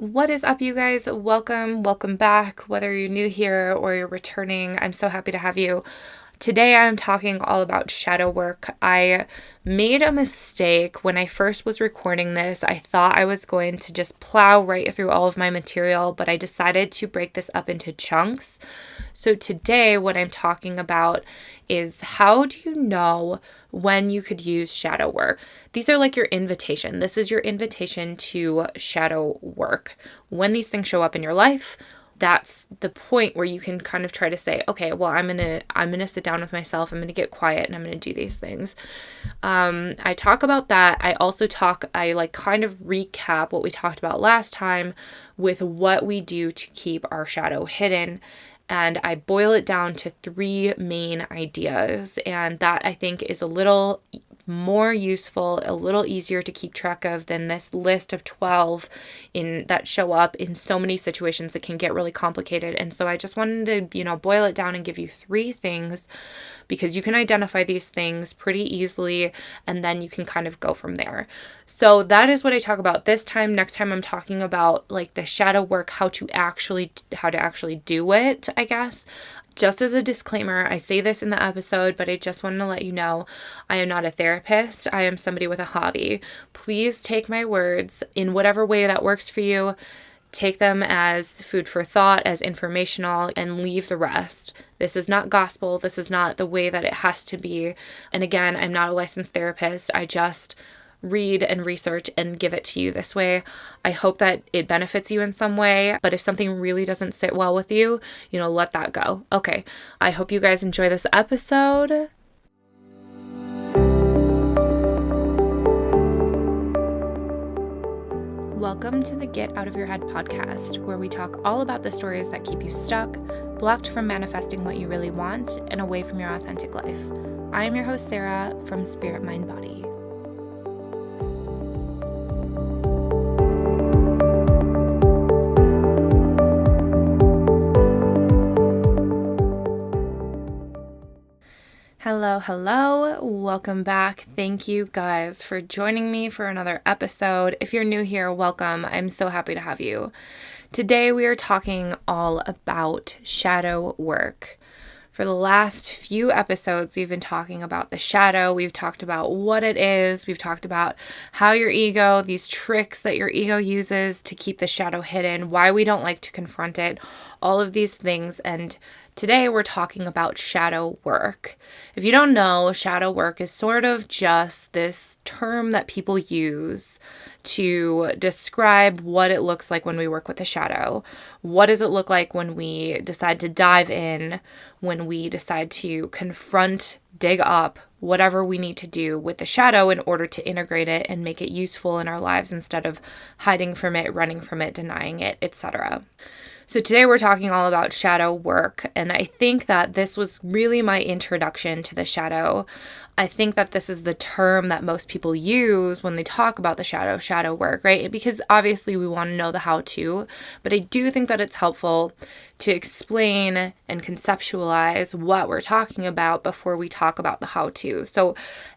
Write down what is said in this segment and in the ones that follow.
What is up, you guys? Welcome back. Whether you're new here or you're returning, I'm so happy to have you. Today, I'm talking all about shadow work. I made a mistake when I first was recording this. I thought I was going to just plow right through all of my material, but I decided to break this up into chunks. So today, what I'm talking about is how do you know when you could use shadow work? These are like your invitation. This is your invitation to shadow work. When these things show up in your life, that's the point where you can kind of try to say, okay, well, I'm gonna sit down with myself. I'm gonna get quiet and I'm gonna do these things. I talk about that. I like kind of recap what we talked about last time with what we do to keep our shadow hidden. And I boil it down to 3 main ideas. And that I think is a little more useful, a little easier to keep track of than this list of 12 that show up in so many situations that can get really complicated. And so I just wanted to, boil it down and give you 3 things because you can identify these things pretty easily and then you can kind of go from there. So that is what I talk about this time. Next time I'm talking about like the shadow work, how to actually do it, I guess. Just as a disclaimer, I say this in the episode, but I just wanted to let you know I am not a therapist. I am somebody with a hobby. Please take my words in whatever way that works for you. Take them as food for thought, as informational, and leave the rest. This is not gospel. This is not the way that it has to be. And again, I'm not a licensed therapist. I just read and research and give it to you this way. I hope that it benefits you in some way, but if something really doesn't sit well with you, let that go. Okay, I hope you guys enjoy this episode. Welcome to the Get Out of Your Head podcast, where we talk all about the stories that keep you stuck, blocked from manifesting what you really want, and away from your authentic life. I am your host, Sarah, from Spirit, Mind, Body. Hello. Welcome back. Thank you guys for joining me for another episode. If you're new here, welcome. I'm so happy to have you. Today we are talking all about shadow work. For the last few episodes, we've been talking about the shadow. We've talked about what it is. We've talked about how your ego, these tricks that your ego uses to keep the shadow hidden, why we don't like to confront it, all of these things. And today we're talking about shadow work. If you don't know, shadow work is sort of just this term that people use to describe what it looks like when we work with the shadow. What does it look like when we decide to dive in, when we decide to confront, dig up, whatever we need to do with the shadow in order to integrate it and make it useful in our lives instead of hiding from it, running from it, denying it, etc. So today we're talking all about shadow work, and I think that this was really my introduction to the shadow. I think that this is the term that most people use when they talk about the shadow work, right? Because obviously we want to know the how-to, but I do think that it's helpful to explain and conceptualize what we're talking about before we talk about the how-to. So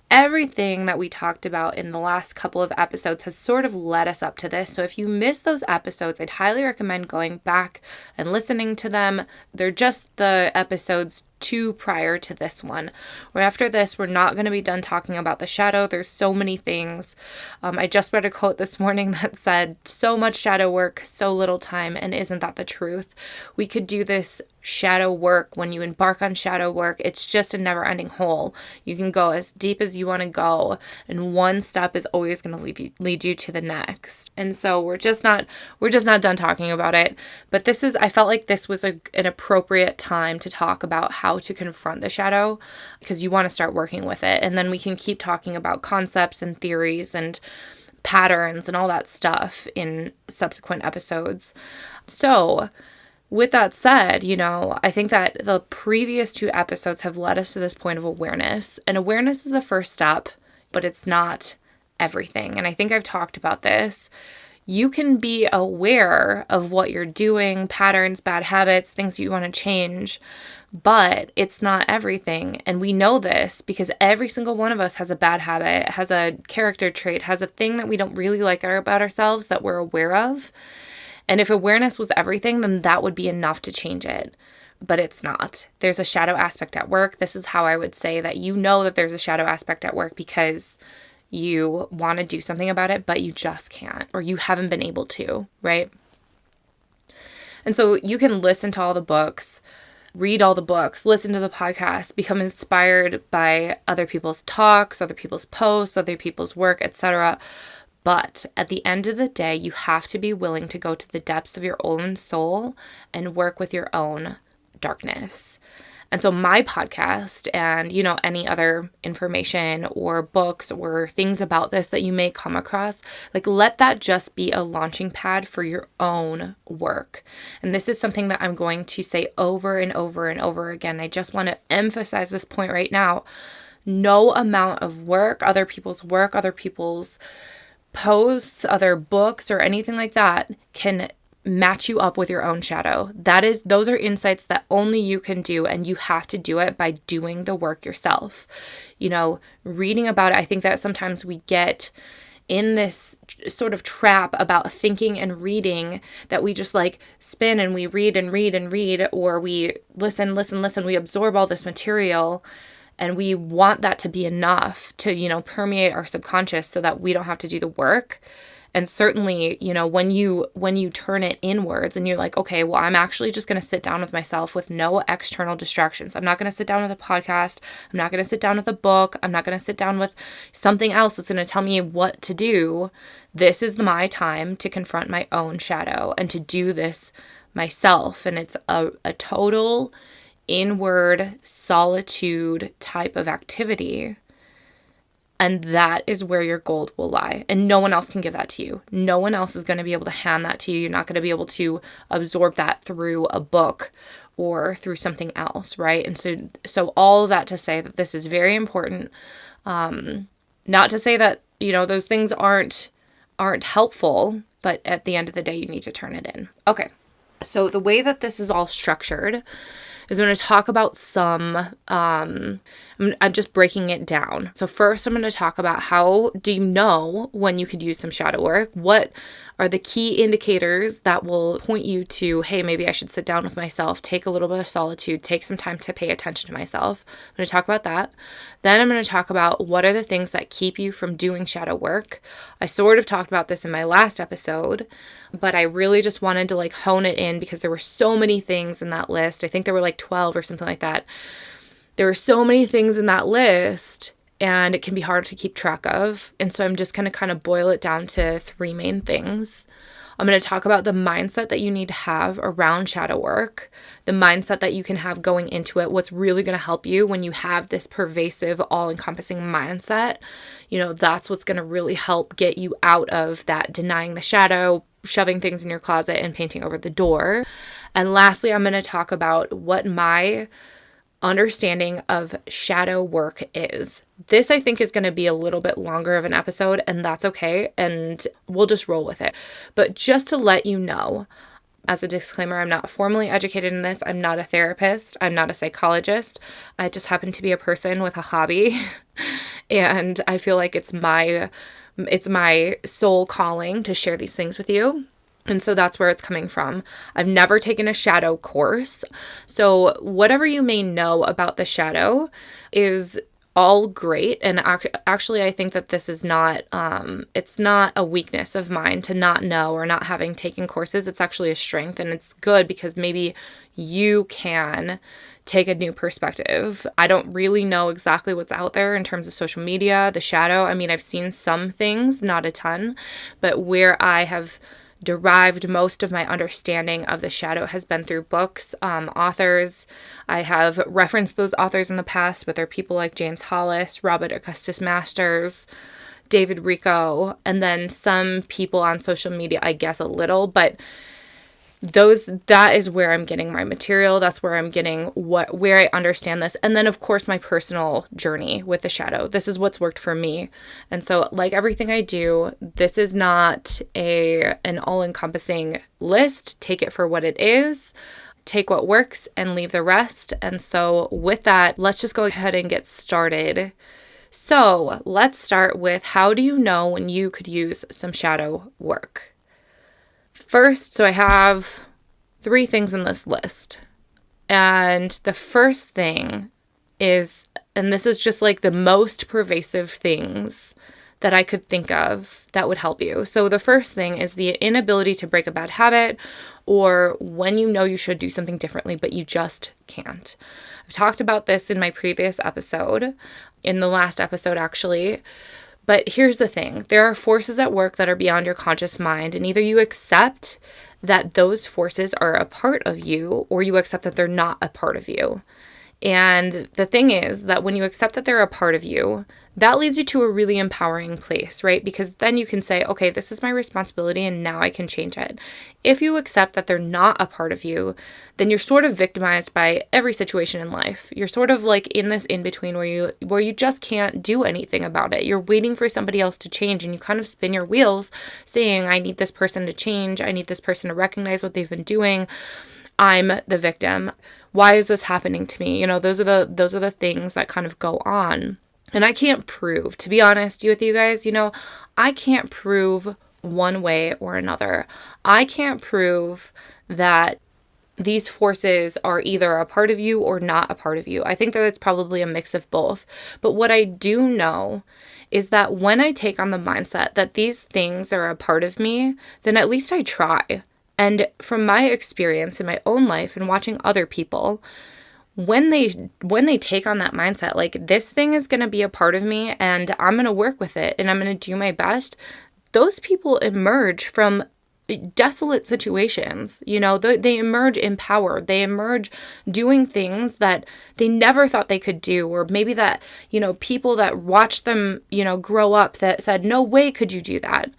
everything that we talked about in the last couple of episodes has sort of led us up to this. So if you missed those episodes, I'd highly recommend going back and listening to them. They're just the episodes 2 prior to this one. Where after this, we're not going to be done talking about the shadow. There's so many things. I just read a quote this morning that said, "So much shadow work, so little time," and isn't that the truth? We could do this shadow work. When you embark on shadow work, it's just a never-ending hole. You can go as deep as you want to go, and one step is always going to lead you to the next. And so we're just not done talking about it. But I felt like this was an appropriate time to talk about how to confront the shadow, because you want to start working with it, and then we can keep talking about concepts and theories and patterns and all that stuff in subsequent episodes. So with that said, I think that the previous 2 episodes have led us to this point of awareness. And awareness is the first step, but it's not everything. And I think I've talked about this. You can be aware of what you're doing, patterns, bad habits, things you want to change, but it's not everything. And we know this because every single one of us has a bad habit, has a character trait, has a thing that we don't really like about ourselves that we're aware of. And if awareness was everything, then that would be enough to change it. But it's not. There's a shadow aspect at work. This is how I would say that you know that there's a shadow aspect at work because you want to do something about it, but you just can't, or you haven't been able to, right? And so you can listen to all the books, read all the books, listen to the podcast, become inspired by other people's talks, other people's posts, other people's work, etc. But at the end of the day, you have to be willing to go to the depths of your own soul and work with your own darkness. And so my podcast and, any other information or books or things about this that you may come across, let that just be a launching pad for your own work. And this is something that I'm going to say over and over and over again. I just want to emphasize this point right now. No amount of work, other people's posts, other books, or anything like that can match you up with your own shadow. Those are insights that only you can do, and you have to do it by doing the work yourself. Reading about it, I think that sometimes we get in this sort of trap about thinking and reading that we just spin and we read and read and read, or we listen, we absorb all this material. And we want that to be enough to, permeate our subconscious so that we don't have to do the work. And certainly, when you turn it inwards and you're like, okay, well, I'm actually just going to sit down with myself with no external distractions. I'm not going to sit down with a podcast. I'm not going to sit down with a book. I'm not going to sit down with something else that's going to tell me what to do. This is my time to confront my own shadow and to do this myself. And it's a total inward solitude type of activity. And that is where your gold will lie. And no one else can give that to you. No one else is going to be able to hand that to you. You're not going to be able to absorb that through a book or through something else, right? And so all of that to say that this is very important. Not to say that, those things aren't helpful, but at the end of the day, you need to turn it in. Okay. So the way that this is all structured is I'm going to talk about I'm just breaking it down. So first, I'm going to talk about how do you know when you could use some shadow work? What are the key indicators that will point you to, hey, maybe I should sit down with myself, take a little bit of solitude, take some time to pay attention to myself. I'm going to talk about that. Then I'm going to talk about what are the things that keep you from doing shadow work. I sort of talked about this in my last episode, but I really just wanted to hone it in because there were so many things in that list. I think there were 12 or something like that. There are so many things in that list, and it can be hard to keep track of. And so I'm just going to kind of boil it down to 3 main things. I'm going to talk about the mindset that you need to have around shadow work, the mindset that you can have going into it, what's really going to help you when you have this pervasive, all-encompassing mindset. That's what's going to really help get you out of that denying the shadow, shoving things in your closet, and painting over the door. And lastly, I'm going to talk about what my understanding of shadow work is. This, I think, is going to be a little bit longer of an episode, and that's okay, and we'll just roll with it. But just to let you know, as a disclaimer, I'm not formally educated in this. I'm not a therapist. I'm not a psychologist. I just happen to be a person with a hobby, and I feel like it's my soul calling to share these things with you. And so that's where it's coming from. I've never taken a shadow course. So whatever you may know about the shadow is all great. And actually, I think that this is not, it's not a weakness of mine to not know or not having taken courses. It's actually a strength, and it's good because maybe you can take a new perspective. I don't really know exactly what's out there in terms of social media, the shadow. I mean, I've seen some things, not a ton, but where I have derived most of my understanding of the shadow has been through books, authors. I have referenced those authors in the past, but they're people like James Hollis, Robert Augustus Masters, David Rico, and then some people on social media, I guess a little, but that is where I'm getting my material. That's where I'm getting where I understand this. And then, of course, my personal journey with the shadow. This is what's worked for me. And so, like everything I do, this is not an all-encompassing list. Take it for what it is. Take what works and leave the rest. And so with that, let's just go ahead and get started. So let's start with, how do you know when you could use some shadow work? First, so I have 3 things in this list. And the first thing is, and this is just like the most pervasive things that I could think of that would help you. So the first thing is the inability to break a bad habit, or when you know you should do something differently, but you just can't. I've talked about this in my previous episode, in the last episode actually. But here's the thing. There are forces at work that are beyond your conscious mind, and either you accept that those forces are a part of you, or you accept that they're not a part of you. And the thing is that when you accept that they're a part of you, that leads you to a really empowering place, right? Because then you can say, okay, this is my responsibility and now I can change it. If you accept that they're not a part of you, then you're sort of victimized by every situation in life. You're sort of like in this in-between where you just can't do anything about it. You're waiting for somebody else to change, and you kind of spin your wheels saying, I need this person to change. I need this person to recognize what they've been doing. I'm the victim. Why is this happening to me? Those are the things that kind of go on. And I can't prove, to be honest with you guys, I can't prove one way or another. I can't prove that these forces are either a part of you or not a part of you. I think that it's probably a mix of both. But what I do know is that when I take on the mindset that these things are a part of me, then at least I try. And from my experience in my own life and watching other people, when they take on that mindset, like this thing is going to be a part of me and I'm going to work with it and I'm going to do my best, those people emerge from desolate situations. They emerge empowered. They emerge doing things that they never thought they could do, or maybe that, people that watched them, grow up that said, no way could you do that.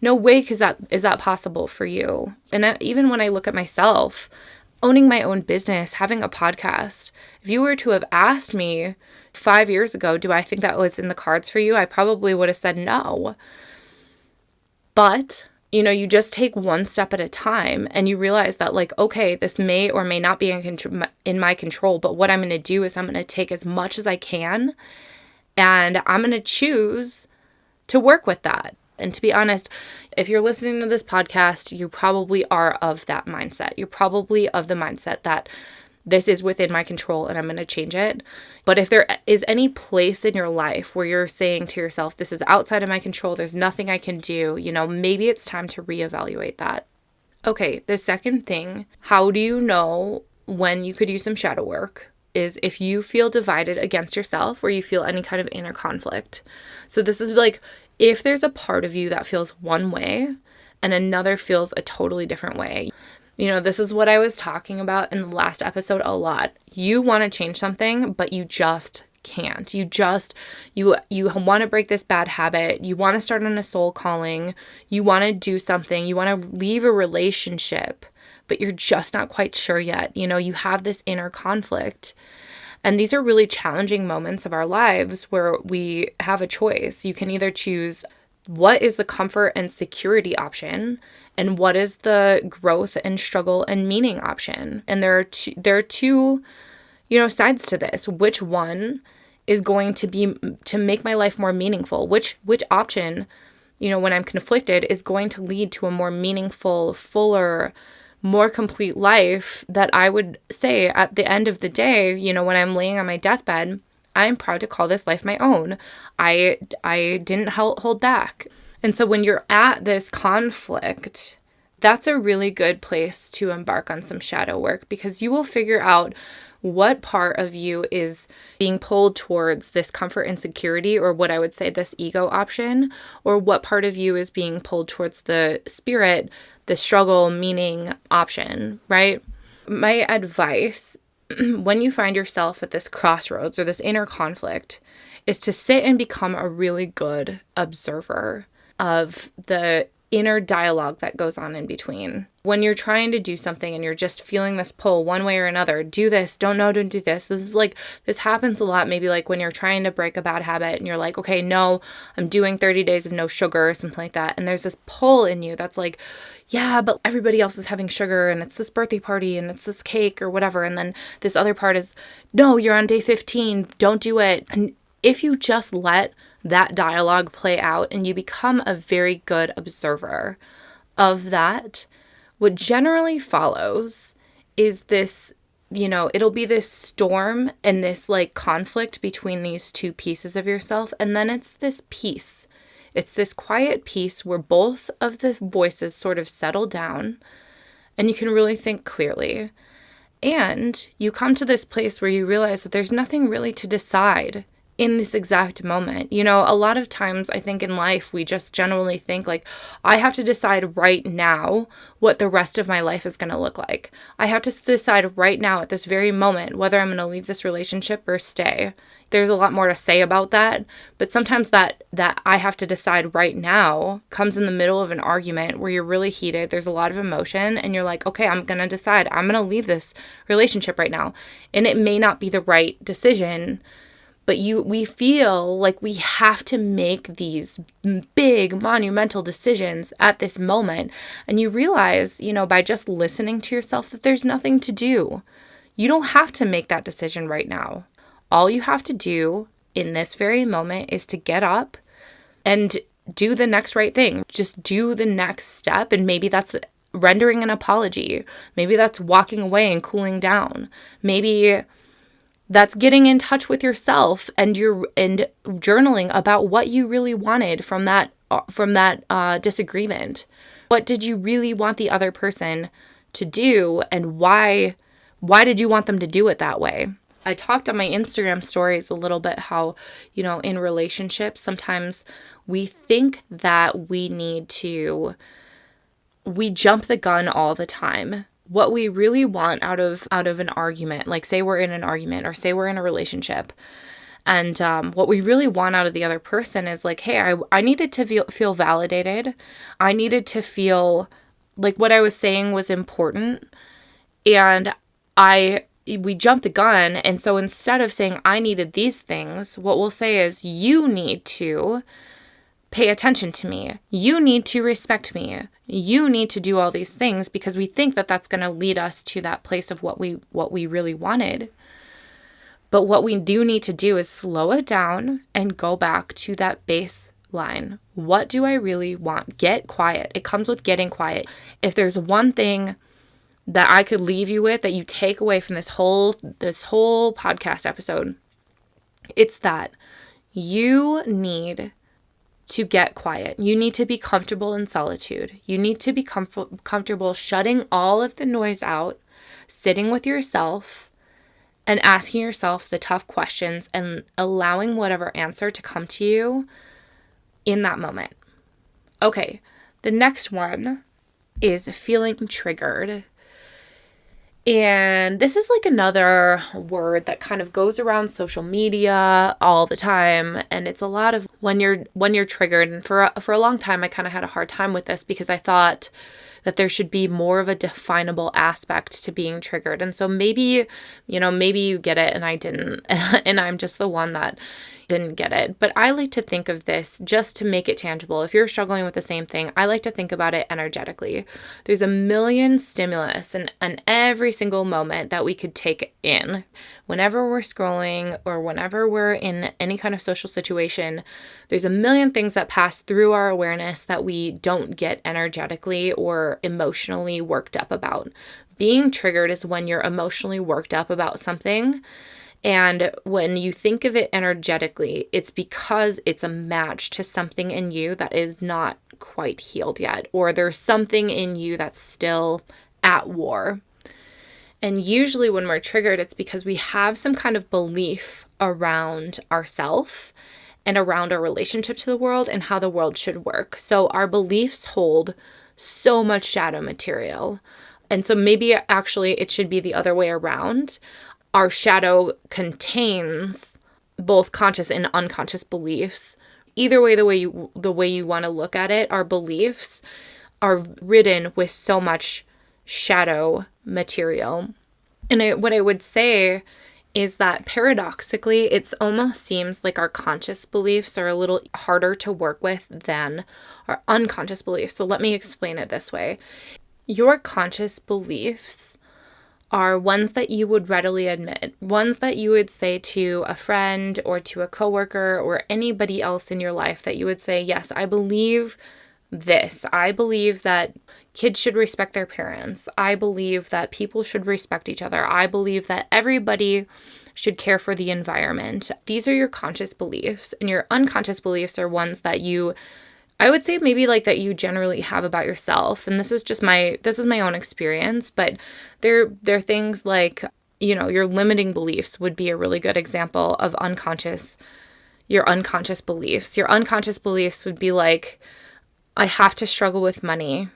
No way is that possible for you. And even when I look at myself, owning my own business, having a podcast, if you were to have asked me 5 years ago, do I think that was in the cards for you? I probably would have said no. But, you just take one step at a time and you realize that like, okay, this may or may not be in my control, but what I'm going to do is I'm going to take as much as I can and I'm going to choose to work with that. And to be honest, if you're listening to this podcast, you probably are of that mindset. You're probably of the mindset that this is within my control and I'm going to change it. But if there is any place in your life where you're saying to yourself, this is outside of my control, there's nothing I can do, maybe it's time to reevaluate that. Okay, the second thing, how do you know when you could use some shadow work? Is if you feel divided against yourself or you feel any kind of inner conflict. So this is like, if there's a part of you that feels one way and another feels a totally different way. This is what I was talking about in the last episode a lot. You want to change something, but you just can't. You want to break this bad habit. You want to start on a soul calling. You want to do something. You want to leave a relationship, but you're just not quite sure yet. You have this inner conflict. And these are really challenging moments of our lives where we have a choice. You can either choose what is the comfort and security option and what is the growth and struggle and meaning option. And there are two sides to this. Which one is going to make my life more meaningful? Which option, when I'm conflicted, is going to lead to a more meaningful, fuller, more complete life that I would say at the end of the day, when I'm laying on my deathbed, I'm proud to call this life my own. I didn't hold back. And so when you're at this conflict, that's a really good place to embark on some shadow work, because you will figure out what part of you is being pulled towards this comfort and security, or what I would say this ego option, or what part of you is being pulled towards the spirit, the struggle, meaning option, right? My advice when you find yourself at this crossroads or this inner conflict is to sit and become a really good observer of the inner dialogue that goes on in between. When you're trying to do something and you're just feeling this pull one way or another, do this, don't do this. This happens a lot. Maybe like when you're trying to break a bad habit and you're like, okay, no, I'm doing 30 days of no sugar or something like that. And there's this pull in you that's like, yeah, but everybody else is having sugar and it's this birthday party and it's this cake or whatever. And then this other part is, no, you're on day 15, don't do it. And if you just let that dialogue play out and you become a very good observer of that, what generally follows is this, it'll be this storm and this like conflict between these two pieces of yourself. And then it's this peace. It's this quiet peace where both of the voices sort of settle down and you can really think clearly. And you come to this place where you realize that there's nothing really to decide in this exact moment. A lot of times I think in life, we just generally think like, I have to decide right now what the rest of my life is going to look like. I have to decide right now at this very moment whether I'm going to leave this relationship or stay. There's a lot more to say about that, but sometimes that I have to decide right now comes in the middle of an argument where you're really heated, there's a lot of emotion, and you're like, okay, I'm going to decide, I'm going to leave this relationship right now. And it may not be the right decision, but we feel like we have to make these big monumental decisions at this moment. And you realize, by just listening to yourself that there's nothing to do. You don't have to make that decision right now. All you have to do in this very moment is to get up and do the next right thing. Just do the next step. And maybe that's rendering an apology. Maybe that's walking away and cooling down. Maybe that's getting in touch with yourself and journaling about what you really wanted from that disagreement. What did you really want the other person to do, and why did you want them to do it that way? I talked on my Instagram stories a little bit how, in relationships, sometimes we think that we jump the gun all the time. What we really want out of an argument, like say we're in an argument or say we're in a relationship, and what we really want out of the other person is like, hey, I needed to feel validated. I needed to feel like what I was saying was important, and we jump the gun. And so instead of saying I needed these things, what we'll say is you need to pay attention to me. You need to respect me. You need to do all these things, because we think that that's going to lead us to that place of what we really wanted. But what we do need to do is slow it down and go back to that baseline. What do I really want? Get quiet. It comes with getting quiet. If there's one thing that I could leave you with that you take away from this whole podcast episode, it's that you need to get quiet. You need to be comfortable in solitude. You need to be comfortable shutting all of the noise out, sitting with yourself, and asking yourself the tough questions and allowing whatever answer to come to you in that moment. Okay, the next one is feeling triggered. And this is like another word that kind of goes around social media all the time. And it's a lot of when you're triggered. And for a long time, I kind of had a hard time with this because I thought that there should be more of a definable aspect to being triggered. And so maybe you get it and I didn't. And I'm just the one that didn't get it. But I like to think of this just to make it tangible. If you're struggling with the same thing, I like to think about it energetically. There's a million stimulus and every single moment that we could take in. Whenever we're scrolling or whenever we're in any kind of social situation, there's a million things that pass through our awareness that we don't get energetically or emotionally worked up about. Being triggered is when you're emotionally worked up about something. And when you think of it energetically, it's because it's a match to something in you that is not quite healed yet, or there's something in you that's still at war. And usually when we're triggered, it's because we have some kind of belief around ourselves and around our relationship to the world and how the world should work. So our beliefs hold so much shadow material. And so maybe actually it should be the other way around. Our shadow contains both conscious and unconscious beliefs. Either way, the way you want to look at it, our beliefs are ridden with so much shadow material. And what I would say is that paradoxically, it almost seems like our conscious beliefs are a little harder to work with than our unconscious beliefs. So let me explain it this way. Your conscious beliefs are ones that you would readily admit, ones that you would say to a friend or to a coworker or anybody else in your life that you would say, yes, I believe this. I believe that kids should respect their parents. I believe that people should respect each other. I believe that everybody should care for the environment. These are your conscious beliefs, and your unconscious beliefs are ones that I would say maybe like that you generally have about yourself. And this is my own experience, but they're things like, your limiting beliefs would be a really good example of your unconscious beliefs. Your unconscious beliefs would be like, I have to struggle with money,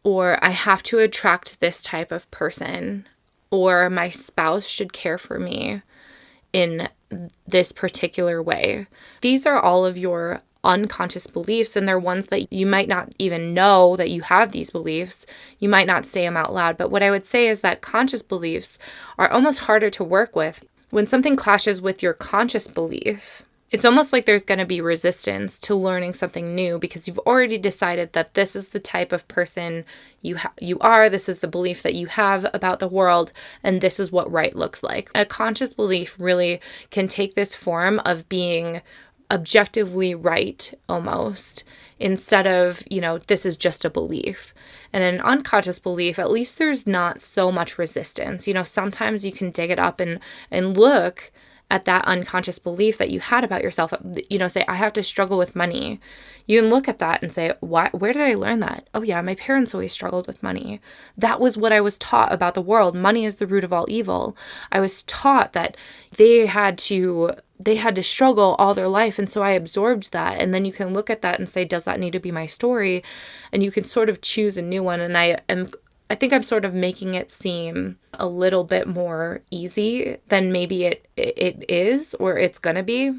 or I have to attract this type of person, or my spouse should care for me in this particular way. These are all of your unconscious beliefs, and they're ones that you might not even know that you have these beliefs. You might not say them out loud, but what I would say is that conscious beliefs are almost harder to work with. When something clashes with your conscious belief, it's almost like there's going to be resistance to learning something new because you've already decided that this is the type of person you are, this is the belief that you have about the world, and this is what right looks like. A conscious belief really can take this form of being objectively right almost, instead of, this is just a belief. And an unconscious belief, at least there's not so much resistance. Sometimes you can dig it up and look at that unconscious belief that you had about yourself, say, I have to struggle with money. You can look at that and say, where did I learn that? Oh yeah, my parents always struggled with money. That was what I was taught about the world. Money is the root of all evil. I was taught that they had to struggle all their life. And so I absorbed that. And then you can look at that and say, does that need to be my story? And you can sort of choose a new one. And I think I'm sort of making it seem a little bit more easy than maybe it is, or it's going to be.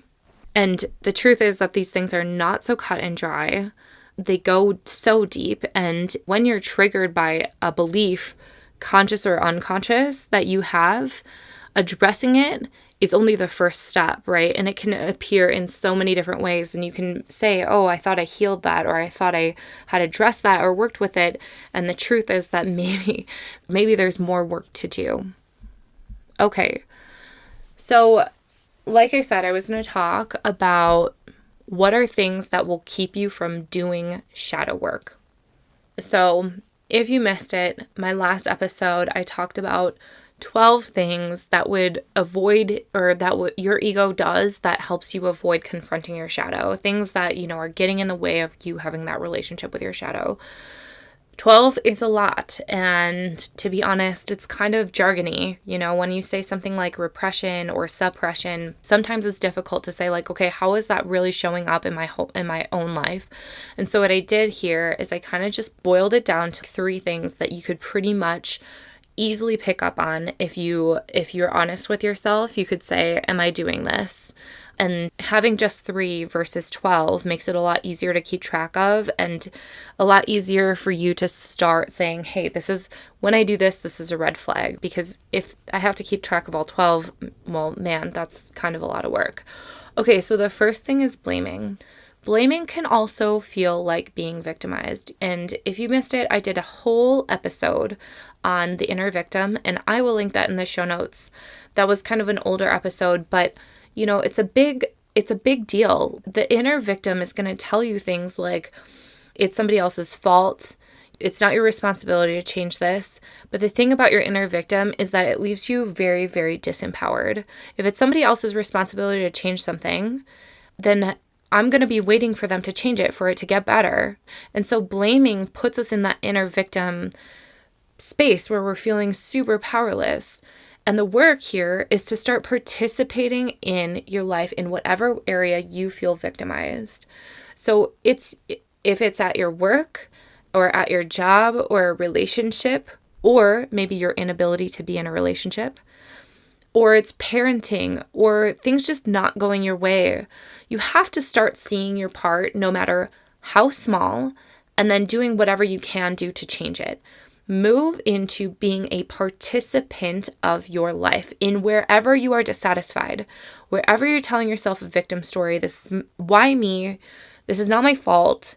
And the truth is that these things are not so cut and dry. They go so deep. And when you're triggered by a belief, conscious or unconscious, that you have, addressing it is only the first step, right? And it can appear in so many different ways. And you can say, oh, I thought I healed that, or I thought I had addressed that or worked with it. And the truth is that maybe there's more work to do. Okay. So like I said, I was going to talk about what are things that will keep you from doing shadow work. So if you missed it, my last episode, I talked about 12 things that would avoid, or that what your ego does that helps you avoid confronting your shadow. Things that, are getting in the way of you having that relationship with your shadow. 12 is a lot. And to be honest, it's kind of jargony. When you say something like repression or suppression, sometimes it's difficult to say like, okay, how is that really showing up in my own life? And so what I did here is I kind of just boiled it down to 3 things that you could pretty much easily pick up on. If you're honest with yourself, you could say, am I doing this? And having just 3 versus 12 makes it a lot easier to keep track of, and a lot easier for you to start saying, hey, when I do this, this is a red flag. Because if I have to keep track of all 12, well, man, that's kind of a lot of work. Okay, so the first thing is blaming. Blaming can also feel like being victimized. And if you missed it, I did a whole episode on the inner victim, and I will link that in the show notes. That was kind of an older episode, but it's a big deal. The inner victim is going to tell you things like it's somebody else's fault. It's not your responsibility to change this. But the thing about your inner victim is that it leaves you very, very disempowered. If it's somebody else's responsibility to change something, then I'm going to be waiting for them to change it for it to get better. And so blaming puts us in that inner victim space where we're feeling super powerless. And the work here is to start participating in your life in whatever area you feel victimized. So if it's at your work or at your job or a relationship, or maybe your inability to be in a relationship, or it's parenting, or things just not going your way, you have to start seeing your part, no matter how small, and then doing whatever you can do to change it. Move into being a participant of your life in wherever you are dissatisfied, wherever you're telling yourself a victim story. This is why me, this is not my fault.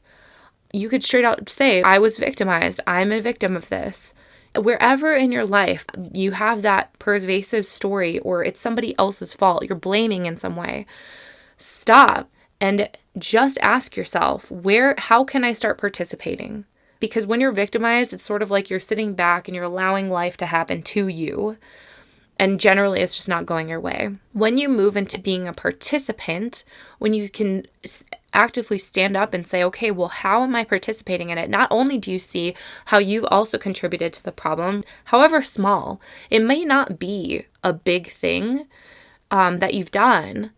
You could straight out say, I was victimized. I'm a victim of this. Wherever in your life you have that pervasive story, or it's somebody else's fault, you're blaming in some way, stop And just ask yourself, how can I start participating? Because when you're victimized, it's sort of like you're sitting back and you're allowing life to happen to you. And generally, it's just not going your way. When you move into being a participant, when you can actively stand up and say, okay, well, how am I participating in it? Not only do you see how you've also contributed to the problem, however small, it may not be a big thing that you've done,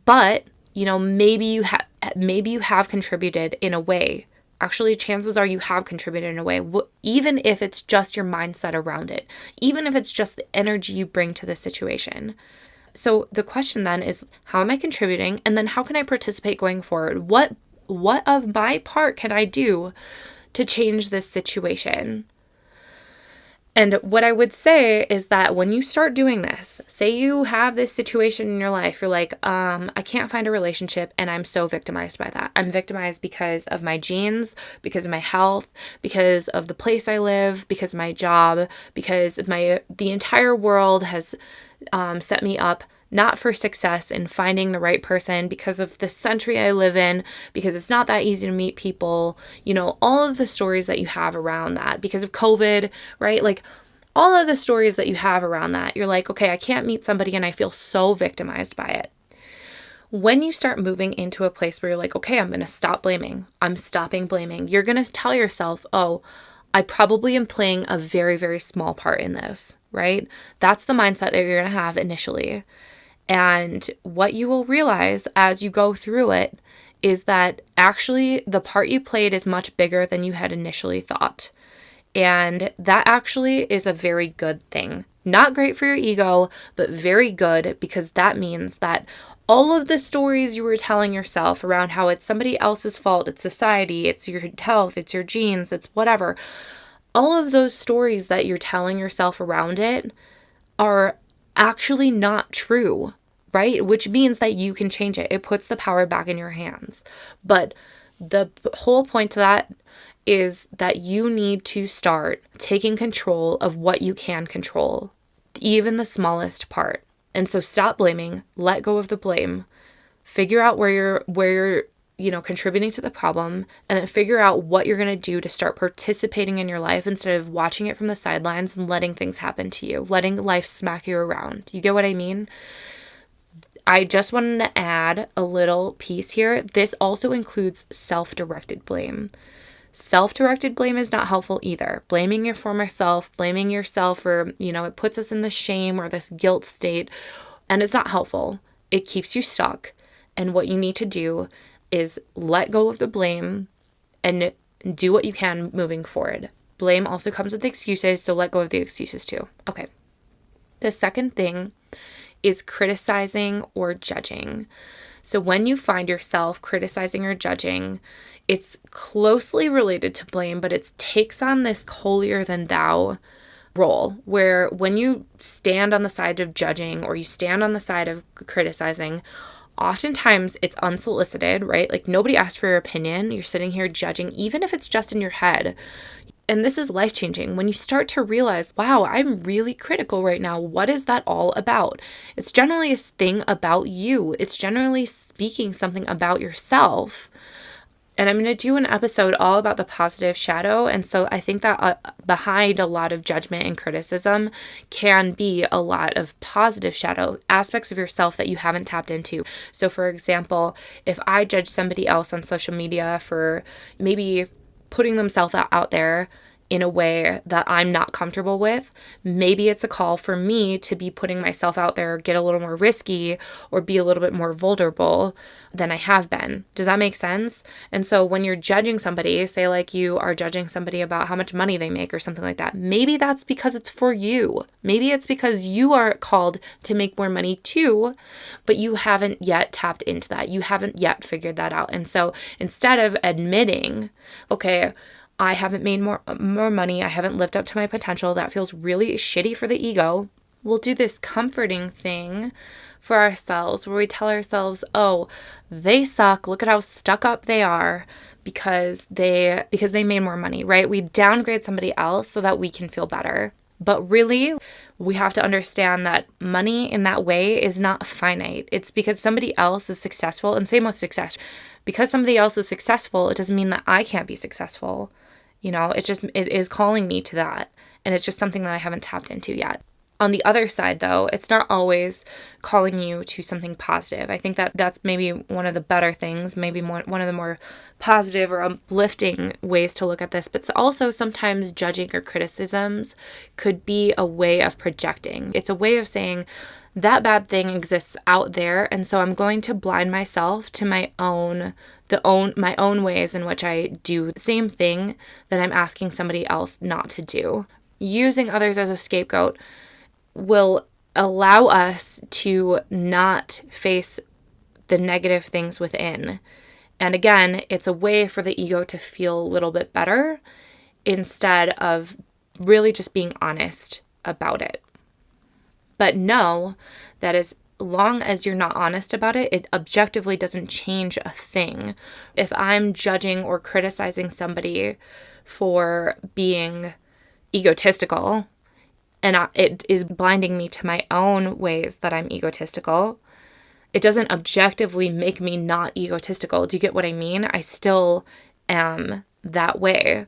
but maybe you have contributed in a way. Actually, chances are you have contributed in a way, even if it's just your mindset around it, even if it's just the energy you bring to the situation. So the question then is, how am I contributing? And then how can I participate going forward? What of my part can I do to change this situation? And what I would say is that when you start doing this, say you have this situation in your life, you're like, I can't find a relationship and I'm so victimized by that. I'm victimized because of my genes, because of my health, because of the place I live, because of my job, because the entire world has set me up not for success in finding the right person, because of the century I live in, because it's not that easy to meet people, all of the stories that you have around that, because of COVID, right? Like all of the stories that you have around that, you're like, okay, I can't meet somebody and I feel so victimized by it. When you start moving into a place where you're like, okay, I'm going to stop blaming. I'm stopping blaming. You're going to tell yourself, oh, I probably am playing a very, very small part in this, right? That's the mindset that you're going to have initially. And what you will realize as you go through it is that actually the part you played is much bigger than you had initially thought. And that actually is a very good thing. Not great for your ego, but very good, because that means that all of the stories you were telling yourself around how it's somebody else's fault, it's society, it's your health, it's your genes, it's whatever, all of those stories that you're telling yourself around it are actually not true, right? Which means that you can change it. It puts the power back in your hands. But the whole point to that is that you need to start taking control of what you can control, even the smallest part. And so stop blaming, let go of the blame, figure out where you're contributing to the problem, and then figure out what you're going to do to start participating in your life instead of watching it from the sidelines and letting things happen to you, letting life smack you around. You get what I mean? I just wanted to add a little piece here. This also includes self-directed blame. Self-directed blame is not helpful either. Blaming your former self, blaming yourself for, it puts us in the shame or this guilt state, and it's not helpful. It keeps you stuck. And what you need to do is let go of the blame and do what you can moving forward. Blame also comes with excuses, so let go of the excuses too. Okay. The second thing is criticizing or judging. So when you find yourself criticizing or judging, it's closely related to blame, but it takes on this holier than thou role, where when you stand on the side of judging or you stand on the side of criticizing, oftentimes it's unsolicited, right? Like nobody asked for your opinion. You're sitting here judging, even if it's just in your head. And this is life-changing when you start to realize, wow, I'm really critical right now. What is that all about? It's generally a thing about you. It's generally speaking something about yourself. And I'm going to do an episode all about the positive shadow. And so I think that behind a lot of judgment and criticism can be a lot of positive shadow aspects of yourself that you haven't tapped into. So for example, if I judge somebody else on social media for maybe putting themselves out there in a way that I'm not comfortable with, maybe it's a call for me to be putting myself out there, get a little more risky or be a little bit more vulnerable than I have been. Does that make sense? And so when you're judging somebody, say like you are judging somebody about how much money they make or something like that, maybe that's because it's for you. Maybe it's because you are called to make more money too, but you haven't yet tapped into that. You haven't yet figured that out. And so instead of admitting, okay, I haven't made more money, I haven't lived up to my potential, that feels really shitty for the ego, we'll do this comforting thing for ourselves where we tell ourselves, oh, they suck, look at how stuck up they are because they made more money, right? We downgrade somebody else so that we can feel better. But really, we have to understand that money in that way is not finite. It's because somebody else is successful, and same with success. Because somebody else is successful, it doesn't mean that I can't be successful. It is calling me to that. And it's just something that I haven't tapped into yet. On the other side, though, it's not always calling you to something positive. I think that that's maybe one of the better things, one of the more positive or uplifting ways to look at this. But also sometimes judging or criticisms could be a way of projecting. It's a way of saying that bad thing exists out there, and so I'm going to blind myself to my own ways in which I do the same thing that I'm asking somebody else not to do. Using others as a scapegoat will allow us to not face the negative things within. And again, it's a way for the ego to feel a little bit better instead of really just being honest about it. But know that as long as you're not honest about it, it objectively doesn't change a thing. If I'm judging or criticizing somebody for being egotistical, and it is blinding me to my own ways that I'm egotistical, it doesn't objectively make me not egotistical. Do you get what I mean? I still am that way.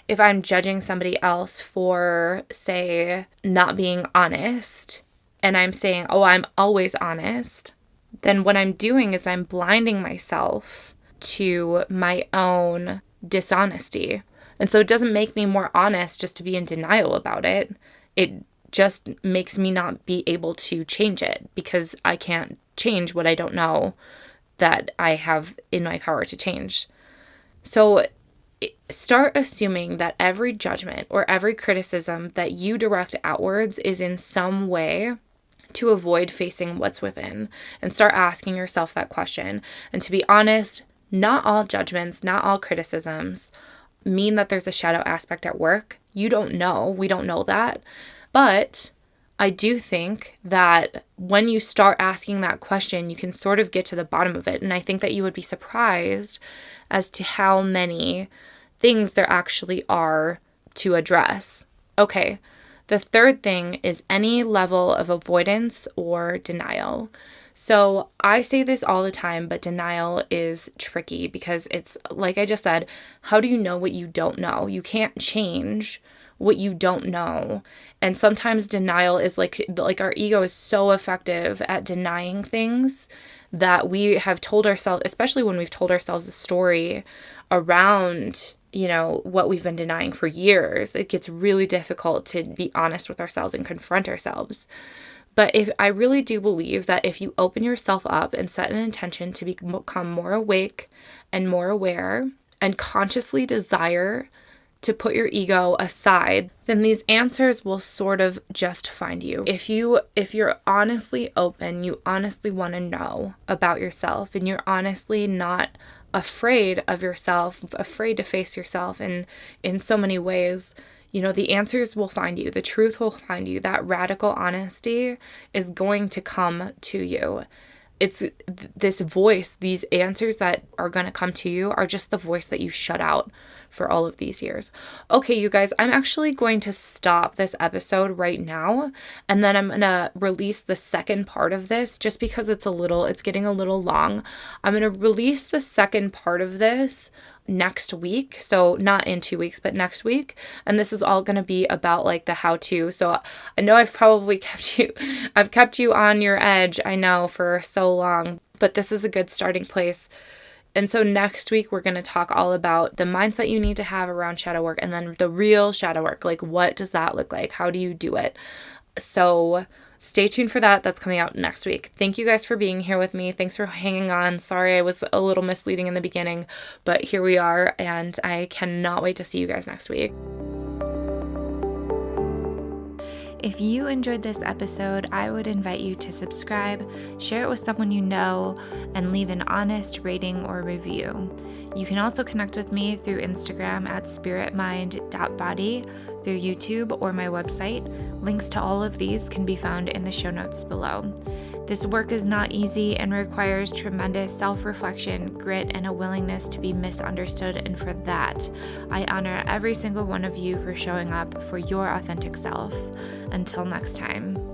If I'm judging somebody else for, say, not being honest, and I'm saying, oh, I'm always honest, then what I'm doing is I'm blinding myself to my own dishonesty. And so it doesn't make me more honest just to be in denial about it. It just makes me not be able to change it because I can't change what I don't know that I have in my power to change. So start assuming that every judgment or every criticism that you direct outwards is in some way to avoid facing what's within, and start asking yourself that question. And to be honest, not all judgments, not all criticisms mean that there's a shadow aspect at work. You don't know. We don't know that. But I do think that when you start asking that question, you can sort of get to the bottom of it. And I think that you would be surprised as to how many things there actually are to address. Okay, the third thing is any level of avoidance or denial. So I say this all the time, but denial is tricky because it's, like I just said, how do you know what you don't know? You can't change what you don't know. And sometimes denial is like our ego is so effective at denying things that we have told ourselves, especially when we've told ourselves a story around, what we've been denying for years. It gets really difficult to be honest with ourselves and confront ourselves. But I really do believe that if you open yourself up and set an intention to become more awake and more aware and consciously desire to put your ego aside, then these answers will sort of just find you. If you're honestly open, you honestly want to know about yourself, and you're honestly not afraid of yourself, afraid to face yourself in so many ways, the answers will find you. The truth will find you. That radical honesty is going to come to you. It's this voice, these answers that are going to come to you are just the voice that you shut out for all of these years. Okay, you guys, I'm actually going to stop this episode right now, and then I'm going to release the second part of this just because it's getting a little long. I'm going to release the second part of this next week. So not in 2 weeks, but next week. And this is all going to be about like the how-to. So I know I've probably kept you on your edge, I know, for so long, but this is a good starting place. And so next week, we're going to talk all about the mindset you need to have around shadow work, and then the real shadow work. Like, what does that look like? How do you do it? So stay tuned for that. That's coming out next week. Thank you guys for being here with me. Thanks for hanging on. Sorry I was a little misleading in the beginning, but here we are, and I cannot wait to see you guys next week. If you enjoyed this episode, I would invite you to subscribe, share it with someone you know, and leave an honest rating or review. You can also connect with me through Instagram at spiritmind.body, through YouTube, or my website. Links to all of these can be found in the show notes below. This work is not easy and requires tremendous self-reflection, grit, and a willingness to be misunderstood, and for that, I honor every single one of you for showing up for your authentic self. Until next time.